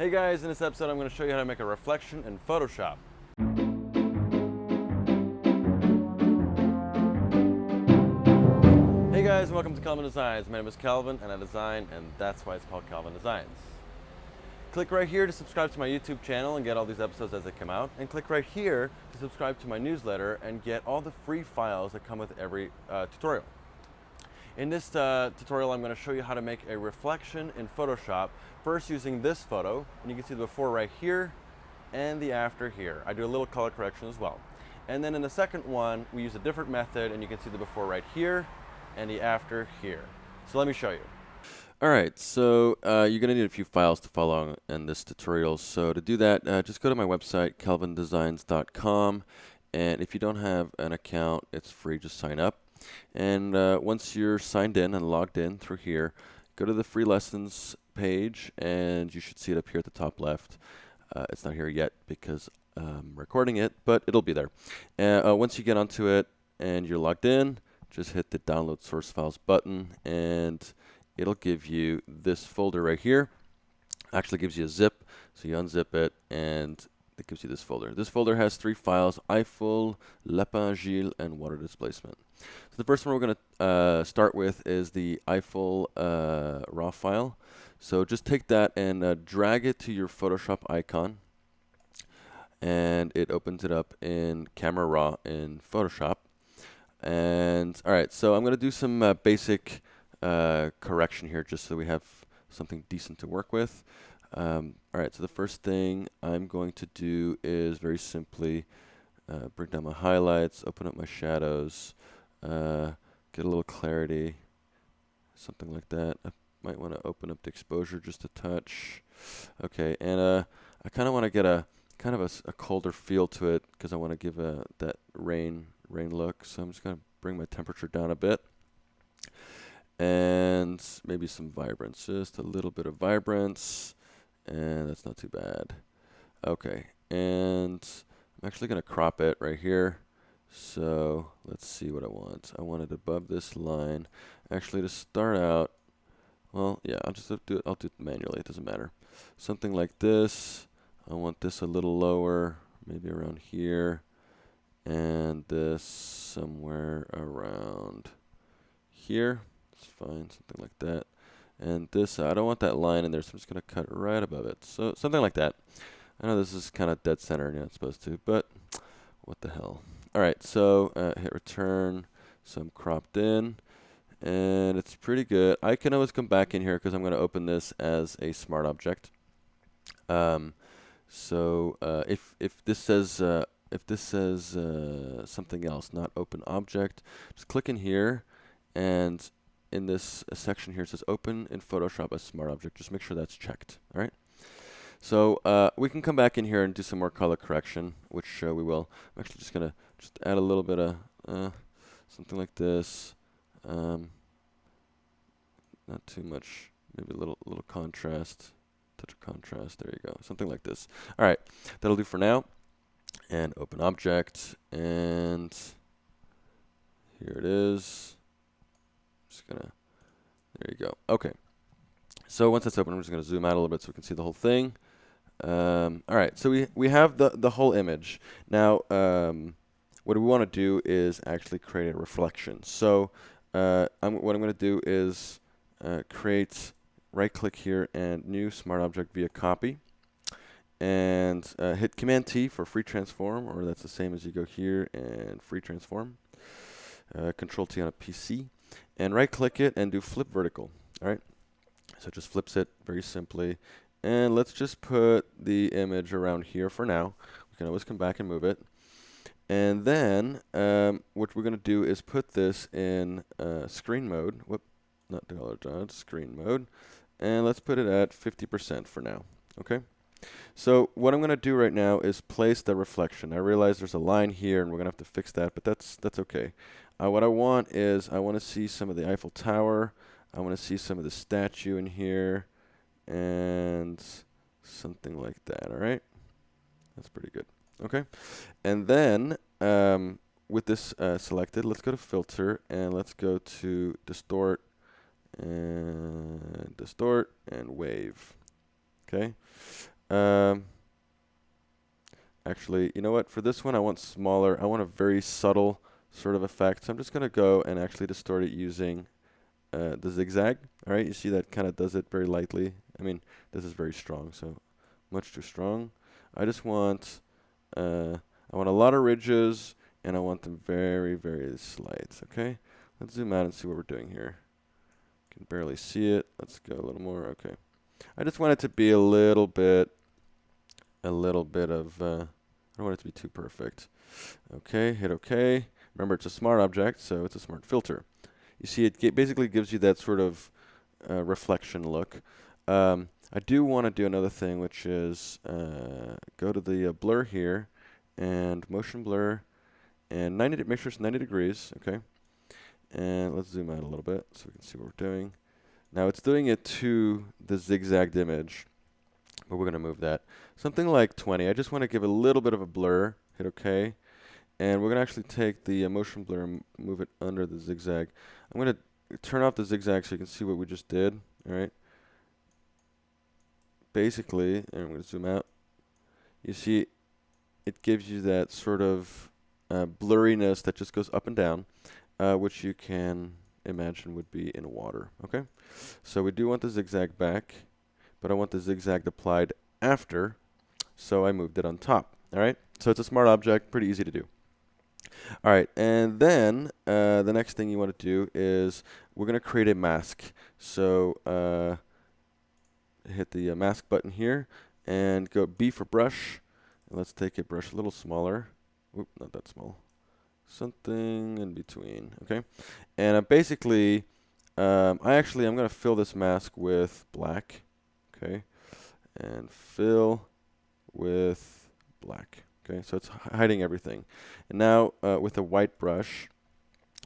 Hey guys, in this episode I'm going to show you how to make a reflection in Photoshop. Hey guys, and welcome to Calvin Designs. My name is Calvin and I design, and that's why it's called Calvin Designs. Click right here to subscribe to my YouTube channel and get all these episodes as they come out, and click right here to subscribe to my newsletter and get all the free files that come with every tutorial. In this tutorial, I'm going to show you how to make a reflection in Photoshop, first using this photo, and you can see the before right here and the after here. I do a little color correction as well. And then in the second one, we use a different method, and you can see the before right here and the after here. So let me show you. All right, so you're going to need a few files to follow in this tutorial. So to do that, just go to my website, calvindesigns.com, and if you don't have an account, it's free, just sign up. And once you're signed in and logged in through here, go to the free lessons page, and you should see it up here at the top left. It's not here yet because I'm recording it, but it'll be there. Once you get onto it and you're logged in, just hit the download source files button, and it'll give you this folder right here. Actually gives you a zip, so you unzip it, and it gives you this folder. This folder has 3 files: Eiffel, Lapin Gilles, and water displacement. So the first one we're going to start with is the Eiffel raw file. So just take that and drag it to your Photoshop icon, and it opens it up in Camera Raw in Photoshop. And all right, so I'm going to do some basic correction here just so we have something decent to work with. All right, so the first thing I'm going to do is very simply bring down my highlights, open up my shadows, get a little clarity, something like that. I might want to open up the exposure just a touch. Okay, and I kind of want to get a colder feel to it because I want to give that rain look. So I'm just going to bring my temperature down a bit. And maybe some vibrance, just a little bit of vibrance, and that's not too bad. Okay, and I'm actually going to crop it right here. So let's see what I want. I want it above this line. Actually, to start out, well, yeah, I'll do it manually. It doesn't matter. Something like this. I want this a little lower, maybe around here, and this somewhere around here. It's fine, something like that. And this, I don't want that line in there, so I'm just going to cut right above it. So something like that. I know this is kind of dead center, and you're not supposed to, but what the hell. All right, so hit return. So I'm cropped in, and it's pretty good. I can always come back in here because I'm going to open this as a smart object. So if this says something else, not open object, just click in here, and in this section here it says open in Photoshop as smart object. Just make sure that's checked. All right. So we can come back in here and do some more color correction, which we will. I'm actually just gonna add a little bit of something like this. Not too much. Maybe a little contrast. Touch of contrast. There you go. Something like this. All right. That'll do for now. And open object, and here it is. Just gonna, there you go. Okay. So once that's open, I'm just gonna zoom out a little bit so we can see the whole thing. All right. So we have the whole image. Now, what we want to do is actually create a reflection. So what I'm gonna do is create, right-click here and new smart object via copy. And hit Command T for free transform, or that's the same as you go here and free transform. Control T on a PC, and right click it and do flip vertical. All right, so it just flips it very simply. And let's just put the image around here for now. We can always come back and move it. And then what we're going to do is put this in screen mode. Whoop, not dollar dot, screen mode. And let's put it at 50% for now. Okay. So what I'm going to do right now is place the reflection. I realize there's a line here, and we're going to have to fix that, but that's okay. What I want is I want to see some of the Eiffel Tower. I want to see some of the statue in here, and something like that. All right, that's pretty good. Okay, and then with this selected, let's go to Filter, and let's go to Distort and Wave. Okay. Actually, you know what? For this one, I want smaller. I want a very subtle sort of effect. So I'm just going to go and actually distort it using the zigzag. All right, you see that kind of does it very lightly. I mean, this is very strong, so much too strong. I just want, I want a lot of ridges, and I want them very, very slight. Okay, let's zoom out and see what we're doing here. Can barely see it. Let's go a little more. Okay, I just want it to be a little bit of. I don't want it to be too perfect. Okay, hit OK. Remember, it's a smart object, so it's a smart filter. You see, it basically gives you that sort of reflection look. I do want to do another thing, which is go to the blur here, and motion blur, and make sure it's 90 degrees, okay? And let's zoom out a little bit so we can see what we're doing. Now it's doing it to the zigzagged image, but we're going to move that. Something like 20. I just want to give a little bit of a blur, hit OK. And we're going to actually take the motion blur and move it under the zigzag. I'm going to turn off the zigzag so you can see what we just did. All right. Basically, and I'm going to zoom out. You see, it gives you that sort of blurriness that just goes up and down, which you can imagine would be in water. Okay. So we do want the zigzag back, but I want the zigzag applied after, so I moved it on top. All right. So it's a smart object, pretty easy to do. All right, and then the next thing you want to do is we're going to create a mask. So hit the mask button here and go B for brush. And let's take a brush a little smaller. Oop, not that small. Something in between. Okay, and basically, I'm going to fill this mask with black. Okay, and fill with black. Okay, so it's hiding everything. And now with a white brush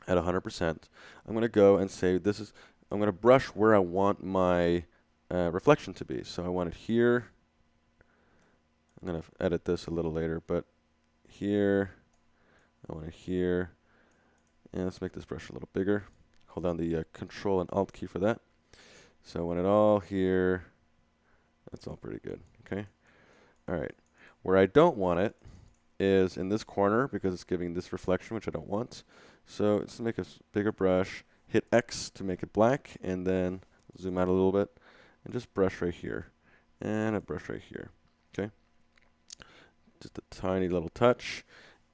at 100%, I'm going to go and say I'm going to brush where I want my reflection to be. So I want it here. I'm going to edit this a little later, but here, I want it here. And let's make this brush a little bigger. Hold down the Control and Alt key for that. So I want it all here. That's all pretty good. Okay. All right. Where I don't want it is in this corner because it's giving this reflection, which I don't want. So let's make a bigger brush, hit X to make it black, and then zoom out a little bit, and just brush right here, and a brush right here. Okay, just a tiny little touch.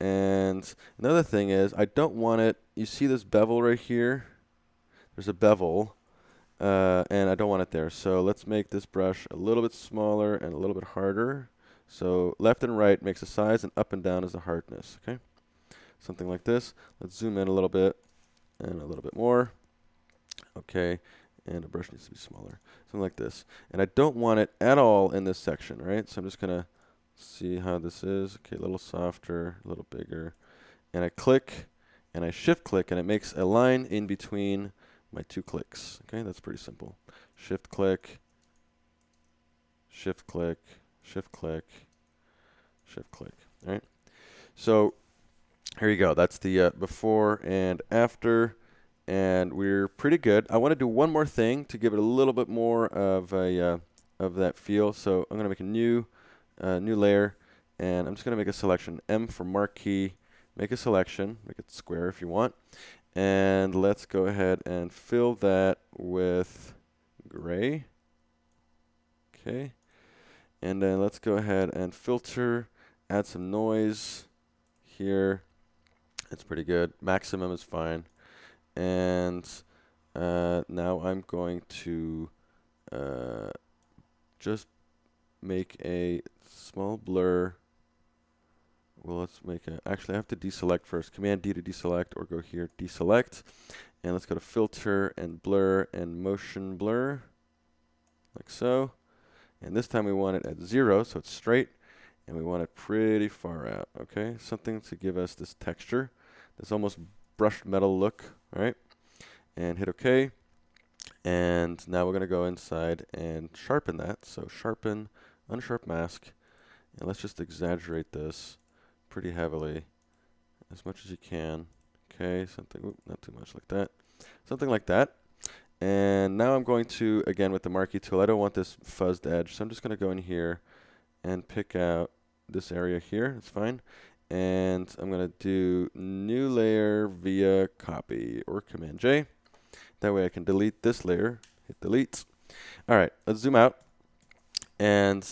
And another thing is, I don't want it. You see this bevel right here? There's a bevel, and I don't want it there. So let's make this brush a little bit smaller and a little bit harder. So left and right makes a size, and up and down is the hardness. Okay, something like this. Let's zoom in a little bit and a little bit more. Okay, and the brush needs to be smaller. Something like this. And I don't want it at all in this section, right? So I'm just going to see how this is. Okay, a little softer, a little bigger. And I click, and I shift click, and it makes a line in between my two clicks. Okay, that's pretty simple. Shift click, shift click, shift click, shift click. All right. So here you go. That's the before and after, and we're pretty good. I want to do one more thing to give it a little bit more of a of that feel. So I'm going to make a new layer, and I'm just going to make a selection. M for marquee. Make a selection. Make it square if you want, and let's go ahead and fill that with gray. Okay. And then let's go ahead and filter, add some noise here. It's pretty good. Maximum is fine. And now I'm going to just make a small blur. Well, let's make a, actually I have to deselect first. Command D to deselect, or go here, deselect. And let's go to filter and blur and motion blur, like so. And this time we want it at 0, so it's straight, and we want it pretty far out, okay? Something to give us this texture, this almost brushed metal look, all right? And hit OK. And now we're going to go inside and sharpen that. So sharpen, unsharp mask, and let's just exaggerate this pretty heavily, as much as you can. Okay, something, not too much like that. Something like that. And now I'm going to, again with the marquee tool, I don't want this fuzzed edge, so I'm just going to go in here and pick out this area here. It's fine. And I'm going to do new layer via copy or Command J. That way I can delete this layer. Hit delete. All right, let's zoom out. And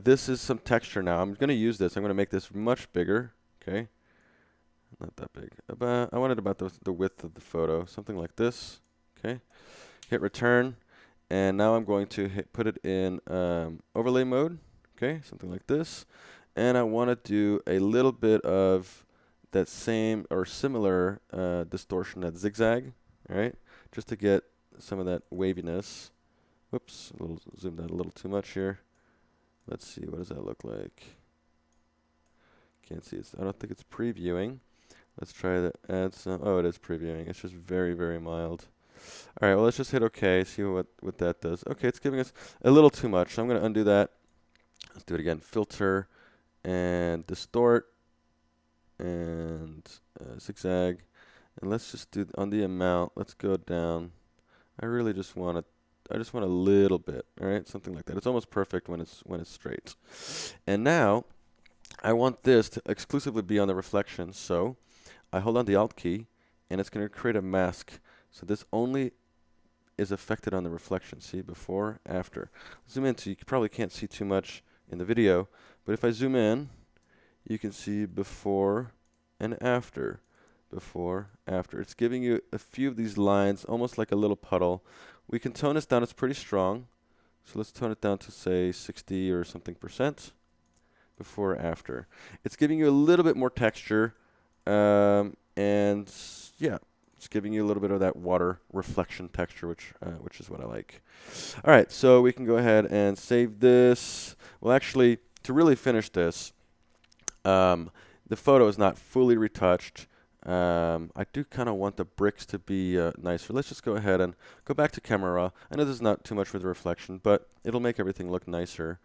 this is some texture now. I'm going to use this. I'm going to make this much bigger. Okay. Not that big. I want it about the width of the photo. Something like this. Okay. Hit return. And now I'm going to put it in overlay mode. Okay. Something like this. And I want to do a little bit of that same or similar distortion, that zigzag. All right. Just to get some of that waviness. Whoops. Zoomed out a little too much here. Let's see. What does that look like? Can't see it. I don't think it's previewing. Let's try to add some. Oh, it is previewing. It's just very, very mild. All right, well, let's just hit OK, see what that does. Okay, it's giving us a little too much, so I'm going to undo that. Let's do it again. Filter and distort and zigzag. And let's just do on the amount. Let's go down. I really just want to. I just want a little bit. All right, something like that. It's almost perfect when it's straight. And now I want this to exclusively be on the reflection, so I hold on the Alt key, and it's going to create a mask. So this only is affected on the reflection. See, before, after. Zoom in, so you probably can't see too much in the video, but if I zoom in, you can see before and after. Before, after. It's giving you a few of these lines, almost like a little puddle. We can tone this down. It's pretty strong. So let's tone it down to, say, 60 or something %. Before, after. It's giving you a little bit more texture. And yeah, it's giving you a little bit of that water reflection texture, which is what I like. All right, so we can go ahead and save this. Well, actually, to really finish this, the photo is not fully retouched. I do kind of want the bricks to be nicer. Let's just go ahead and go back to camera raw. I know this is not too much for the reflection, but it'll make everything look nicer.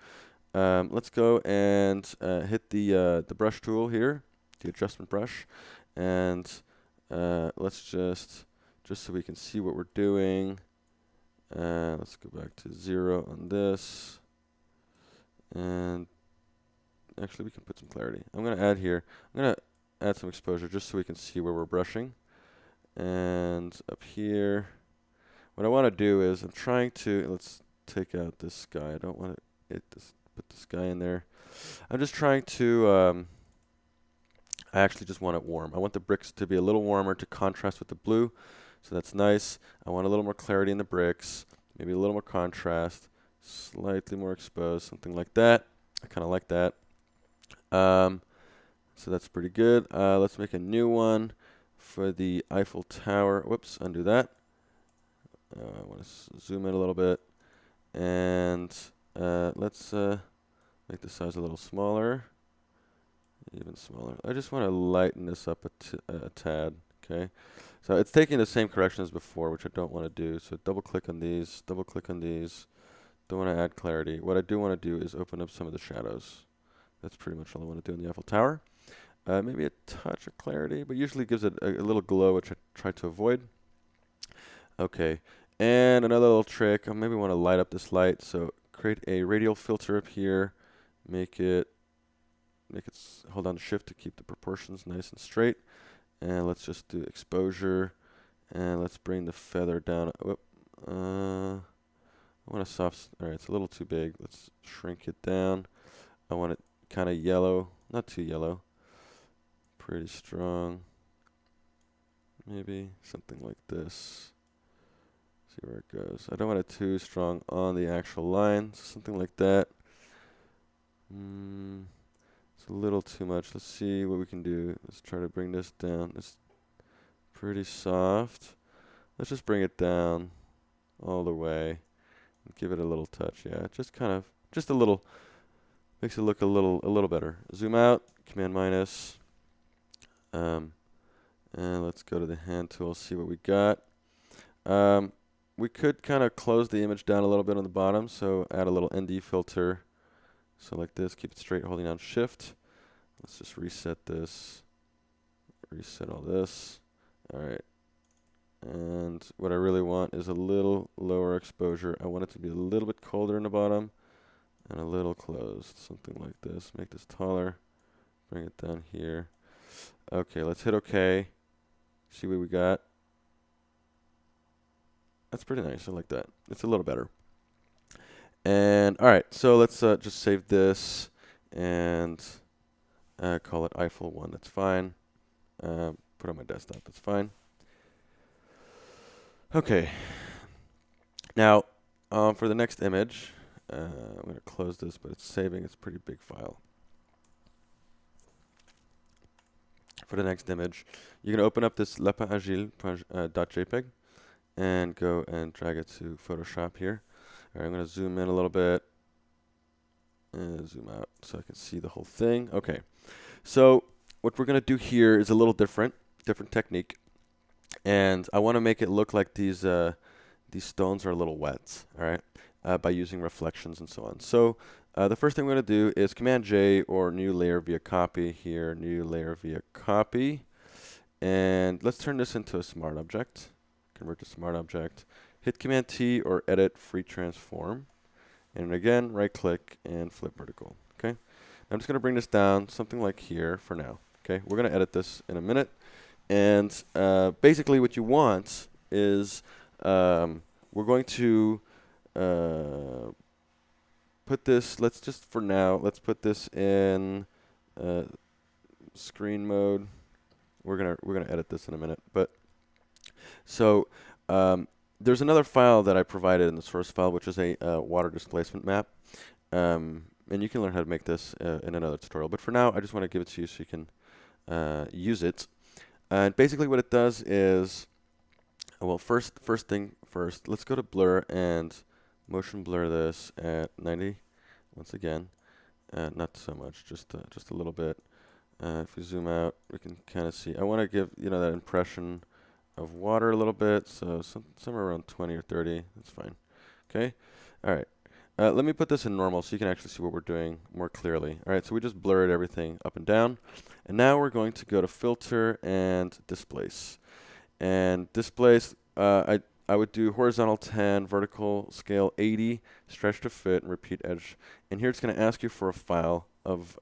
Let's go and hit the brush tool here, the adjustment brush, and let's just so we can see what we're doing. Let's go back to 0 on this, and actually we can put some clarity. I'm going to add here. I'm going to add some exposure just so we can see where we're brushing. And up here, what I want to do is I'm trying to let's take out this sky. I don't want to put this guy in there. I'm just trying to. I actually just want it warm. I want the bricks to be a little warmer to contrast with the blue. So that's nice. I want a little more clarity in the bricks, maybe a little more contrast, slightly more exposed, something like that. I kind of like that. So that's pretty good. Let's make a new one for the Eiffel Tower. Whoops, undo that. I want to zoom in a little bit. And let's make the size a little smaller. Even smaller. I just want to lighten this up a tad. Okay. So it's taking the same correction as before, which I don't want to do. So double click on these. Double click on these. Don't want to add clarity. What I do want to do is open up some of the shadows. That's pretty much all I want to do in the Eiffel Tower. Maybe a touch of clarity, but usually gives it a little glow, which I try to avoid. Okay. And another little trick. I maybe want to light up this light. So create a radial filter up here. Make it hold down Shift to keep the proportions nice and straight. And let's just do exposure. And let's bring the feather down. Whoop. I want a soft. All right, it's a little too big. Let's shrink it down. I want it kind of yellow, not too yellow. Pretty strong. Maybe something like this. See where it goes. I don't want it too strong on the actual line. Something like that. It's a little too much. Let's see what we can do. Let's try to bring this down. It's pretty soft. Let's just bring it down all the way and give it a little touch. Yeah, just a little. Makes it look a little better. Zoom out, Command minus. And let's go to the hand tool, see what we got. We could kind of close the image down a little bit on the bottom, so add a little ND filter. So like this, keep it straight, holding down Shift. Let's just reset this. Reset all this. All right. And what I really want is a little lower exposure. I want it to be a little bit colder in the bottom and a little closed, something like this. Make this taller, bring it down here. Okay, let's hit OK. See what we got. That's pretty nice. I like that. It's a little better. And all right, so let's just save this and call it Eiffel 1. That's fine. Put it on my desktop. That's fine. Okay. Now, for the next image, I'm going to close this, but it's saving. It's a pretty big file. For the next image, you're going to open up this lapinagile.jpg and go and drag it to Photoshop here. All right, I'm going to zoom in a little bit and zoom out so I can see the whole thing. Okay, so what we're going to do here is a little different technique, and I want to make it look like these stones are a little wet. All right, by using reflections and so on. So the first thing we're going to do is Command J or new layer via copy here, new layer via copy, and let's turn this into a smart object. Convert to smart object. Hit Command T or edit free transform, and again right click and flip vertical. Okay, I'm just going to bring this down something like here for now. Okay, we're going to edit this in a minute, and basically what you want is we're going to put this. Let's just for now let's put this in screen mode. We're gonna edit this in a minute, but so there's another file that I provided in the source file, which is a water displacement map. And you can learn how to make this in another tutorial. But for now, I just want to give it to you so you can use it. And basically what it does is, well, first thing first, let's go to blur and motion blur this at 90. Once again, not so much, just a little bit. If we zoom out, we can kind of see. I want to give that impression of water a little bit, so somewhere around 20 or 30. That's fine. Okay. All right. Let me put this in normal so you can actually see what we're doing more clearly. All right. So we just blurred everything up and down, and now we're going to go to filter and displace. And displace, I would do horizontal 10, vertical scale 80, stretch to fit, and repeat edge. And here it's going to ask you for a file of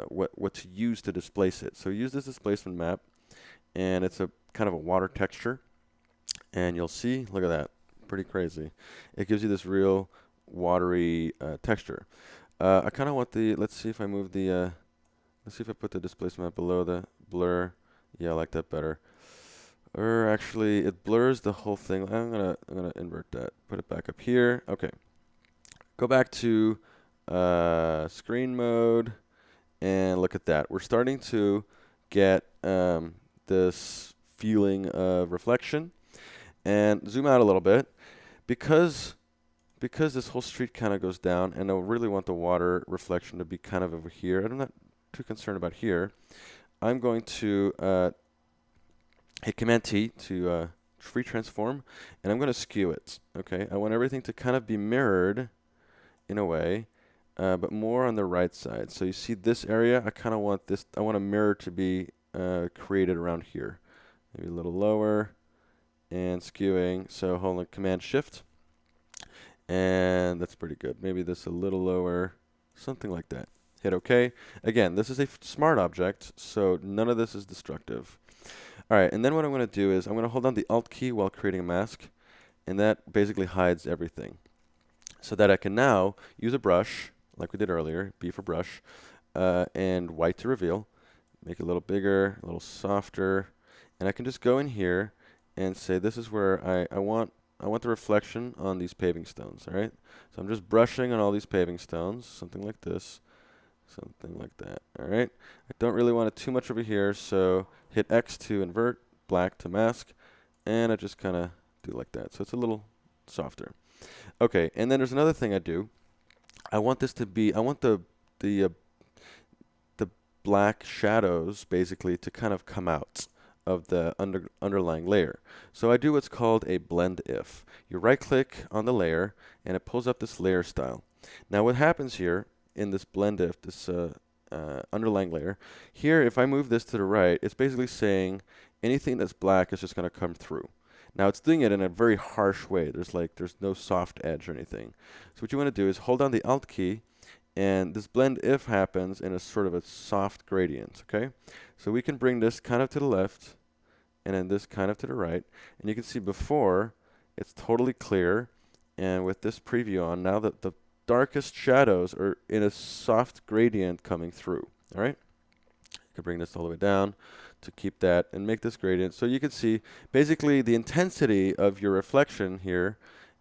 what to use to displace it. So use this displacement map, and it's a kind of a water texture. And you'll see, look at that, pretty crazy. It gives you this real watery texture. I kind of want let's see if I move let's see if I put the displacement map below the blur. Yeah, I like that better. Or actually, it blurs the whole thing. I'm gonna invert that. Put it back up here. Okay. Go back to screen mode, and look at that. We're starting to get this feeling of reflection. And zoom out a little bit, because this whole street kind of goes down, and I really want the water reflection to be kind of over here. I'm not too concerned about here. I'm going to hit Command T to free transform, and I'm going to skew it. Okay, I want everything to kind of be mirrored in a way, but more on the right side. So you see this area, I kind of want this. I want a mirror to be created around here, maybe a little lower, and skewing. So hold on Command Shift, and that's pretty good. Maybe this a little lower, something like that. Hit OK. Again, this is a smart object, so none of this is destructive. All right, and then what I'm going to do is I'm going to hold down the Alt key while creating a mask, and that basically hides everything. So that I can now use a brush, like we did earlier, B for brush, and white to reveal. Make it a little bigger, a little softer, and I can just go in here and say this is where I want the reflection on these paving stones. All right, so I'm just brushing on all these paving stones, something like this, something like that. All right, I don't really want it too much over here, so hit X to invert, black to mask, and I just kind of do like that. So it's a little softer. Okay, and then there's another thing I do. I want this to be, I want the black shadows basically to kind of come out of the underlying layer. So I do what's called a blend if. You right click on the layer, and it pulls up this layer style. Now what happens here in this blend if, this underlying layer. Here, if I move this to the right, it's basically saying anything that's black is just going to come through. Now it's doing it in a very harsh way. There's no soft edge or anything. So what you want to do is hold down the Alt key, and this blend if happens in a sort of a soft gradient, okay? So we can bring this kind of to the left, and then this kind of to the right. And you can see before, it's totally clear. And with this preview on, now that the darkest shadows are in a soft gradient coming through, all right? You can bring this all the way down to keep that and make this gradient. So you can see basically the intensity of your reflection here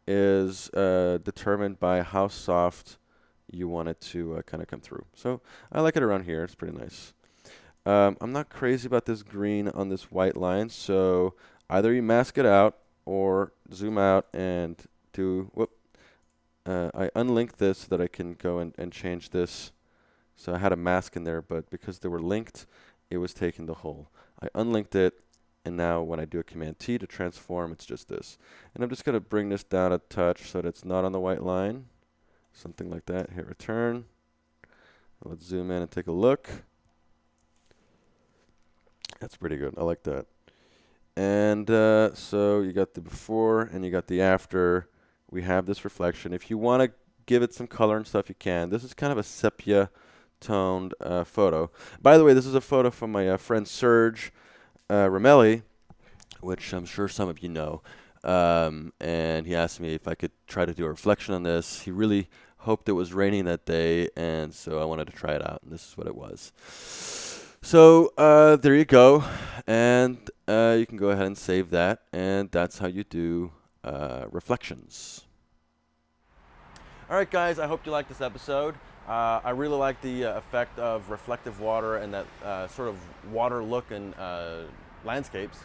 is determined by how soft you want it to kind of come through. So I like it around here. It's pretty nice. I'm not crazy about this green on this white line, so either you mask it out or zoom out and do, I unlinked this so that I can go and change this. So I had a mask in there, but because they were linked, it was taking the whole. I unlinked it, and now when I do a Command T to transform, it's just this. And I'm just going to bring this down a touch so that it's not on the white line. Something like that. Hit return. Let's zoom in and take a look. That's pretty good. I like that. And so you got the before and you got the after. We have this reflection. If you want to give it some color and stuff, you can. This is kind of a sepia toned photo. By the way, this is a photo from my friend Serge Ramelli, which I'm sure some of you know. And he asked me if I could try to do a reflection on this. He really hoped it was raining that day, and so I wanted to try it out, and this is what it was. So there you go, and you can go ahead and save that, and that's how you do reflections. All right, guys, I hope you liked this episode. I really like the effect of reflective water and that sort of water look in landscapes.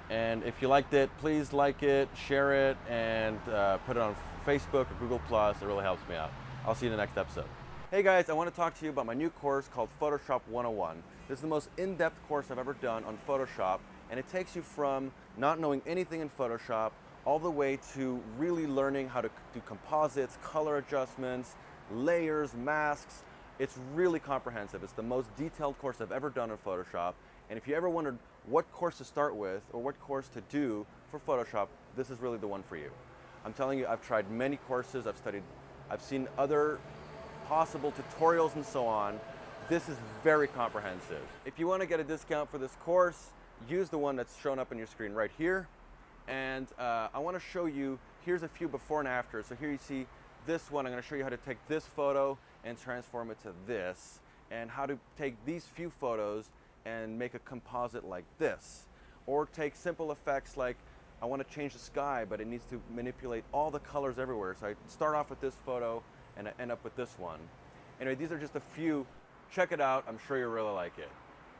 And if you liked it, please like it, share it, and put it on Facebook or Google+. It really helps me out. I'll see you in the next episode. Hey guys, I want to talk to you about my new course called Photoshop 101. This is the most in-depth course I've ever done on Photoshop, and it takes you from not knowing anything in Photoshop all the way to really learning how to do composites, color adjustments, layers, masks. It's really comprehensive. It's the most detailed course I've ever done in Photoshop, and if you ever wondered what course to start with or what course to do for Photoshop, this is really the one for you. I'm telling you, I've tried many courses, I've seen other possible tutorials and so on. This is very comprehensive. If you want to get a discount for this course, use the one that's shown up on your screen right here. And I want to show you, here's a few before and after. So here you see this one. I'm going to show you how to take this photo and transform it to this, and how to take these few photos and make a composite like this. Or take simple effects like, I want to change the sky, but it needs to manipulate all the colors everywhere. So I start off with this photo and I end up with this one. Anyway, these are just a few. Check it out. I'm sure you'll really like it.